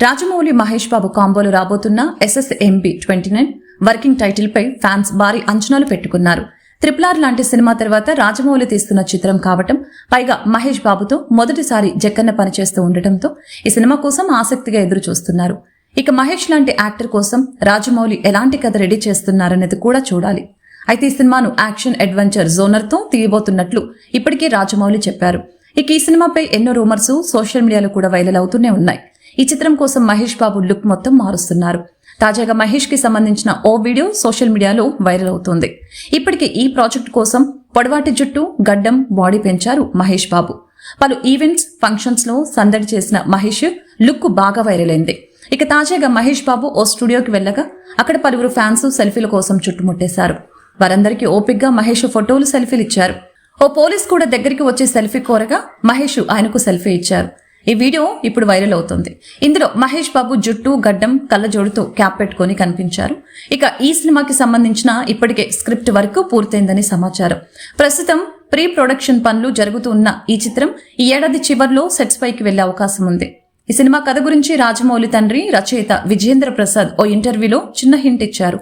రాజమౌళి మహేష్ బాబు కాంబోలో రాబోతున్న SSMB 29 working title పై fans భారీ అంచనాలు పెట్టుకున్నారు. RRR లాంటి సినిమా తర్వాత రాజమౌళి తీస్తున్న చిత్రం కావటం, పైగా మహేష్ బాబుతో మొదటిసారి జక్కన్న పనిచేస్తూ ఉండటంతో ఈ సినిమా కోసం ఆసక్తిగా ఎదురు చూస్తున్నారు. ఇక మహేష్ లాంటి యాక్టర్ కోసం రాజమౌళి ఎలాంటి కథ రెడీ చేస్తున్నారనేది కూడా చూడాలి. అయితే ఈ సినిమాను యాక్షన్ అడ్వెంచర్ జోనర్ తో తీయబోతున్నట్లు ఇప్పటికే రాజమౌళి చెప్పారు. ఇక ఈ సినిమాపై ఎన్నో రూమర్స్ సోషల్ మీడియాలో కూడా వైరల్ అవుతూనే ఉన్నాయి. ఈ చిత్రం కోసం మహేష్ బాబు లుక్ మొత్తం మారుస్తున్నారు. తాజాగా మహేష్ కి సంబంధించిన ఓ వీడియో సోషల్ మీడియాలో వైరల్ అవుతుంది. ఇప్పటికే ఈ ప్రాజెక్ట్ కోసం పొడవాటి జుట్టు, గడ్డం, బాడీ పెంచారు మహేష్ బాబు. పలు ఈవెంట్స్, ఫంక్షన్స్ లో సందడి చేసిన మహేష్ లుక్ బాగా వైరల్ అయింది. ఇక తాజాగా మహేష్ బాబు ఓ స్టూడియోకి వెళ్ళగా అక్కడ పలువురు ఫ్యాన్స్ సెల్ఫీల కోసం చుట్టుముట్టేశారు. వారందరికీ ఓపిక్గా మహేష్ ఫోటోలు, సెల్ఫీలు ఇచ్చారు. ఓ పోలీస్ కూడా దగ్గరికి వచ్చి సెల్ఫీ కోరగా మహేష్ ఆయనకు సెల్ఫీ ఇచ్చారు. ఈ వీడియో ఇప్పుడు వైరల్ అవుతుంది. ఇందులో మహేష్ బాబు జుట్టు, గడ్డం, కళ్ళజోడుతో క్యాప్ పెట్టుకుని కనిపించారు. ఇక ఈ సినిమాకి సంబంధించిన ఇప్పటికే స్క్రిప్ట్ వర్క్ పూర్తయిందని సమాచారం. ప్రస్తుతం ప్రీ ప్రొడక్షన్ పనులు జరుగుతున్న ఈ చిత్రం ఈ ఏడాది చివర్లో సెట్స్ పైకి వెళ్లే అవకాశం ఉంది. ఈ సినిమా కథ గురించి రాజమౌళి తండ్రి, రచయిత విజేంద్ర ప్రసాద్ ఓ ఇంటర్వ్యూలో చిన్న హింట్ ఇచ్చారు.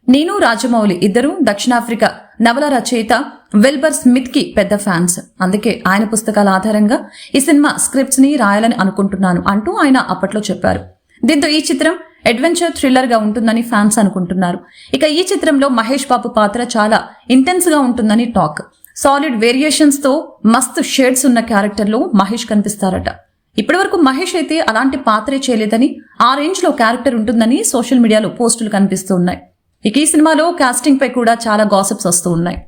నేను, రాజమౌళి ఇద్దరు దక్షిణాఫ్రికా నవల రచయిత విల్బర్ స్మిత్ కి పెద్ద ఫ్యాన్స్. అందుకే ఆయన పుస్తకాల ఆధారంగా ఈ సినిమా స్క్రిప్ట్స్ ని రాయాలని అనుకుంటున్నాను అంటూ ఆయన అప్పట్లో చెప్పారు. దీంతో ఈ చిత్రం అడ్వెంచర్ థ్రిల్లర్ గా ఉంటుందని ఫ్యాన్స్ అనుకుంటున్నారు. ఇక ఈ చిత్రంలో మహేష్ బాబు పాత్ర చాలా ఇంటెన్స్ గా ఉంటుందని టాక్. సాలిడ్ వేరియేషన్స్ తో మస్తు షేడ్స్ ఉన్న క్యారెక్టర్ లో మహేష్ కనిపిస్తారట. ఇప్పటివరకు మహేష్ అయితే అలాంటి పాత్రే చేయలేదని, ఆ రేంజ్ లో క్యారెక్టర్ ఉంటుందని సోషల్ మీడియాలో పోస్టులు కనిపిస్తూ ఉన్నాయి. ఇక ఈ సినిమాలో కాస్టింగ్ పై కూడా చాలా గాసిప్స్ వస్తూ ఉన్నాయి.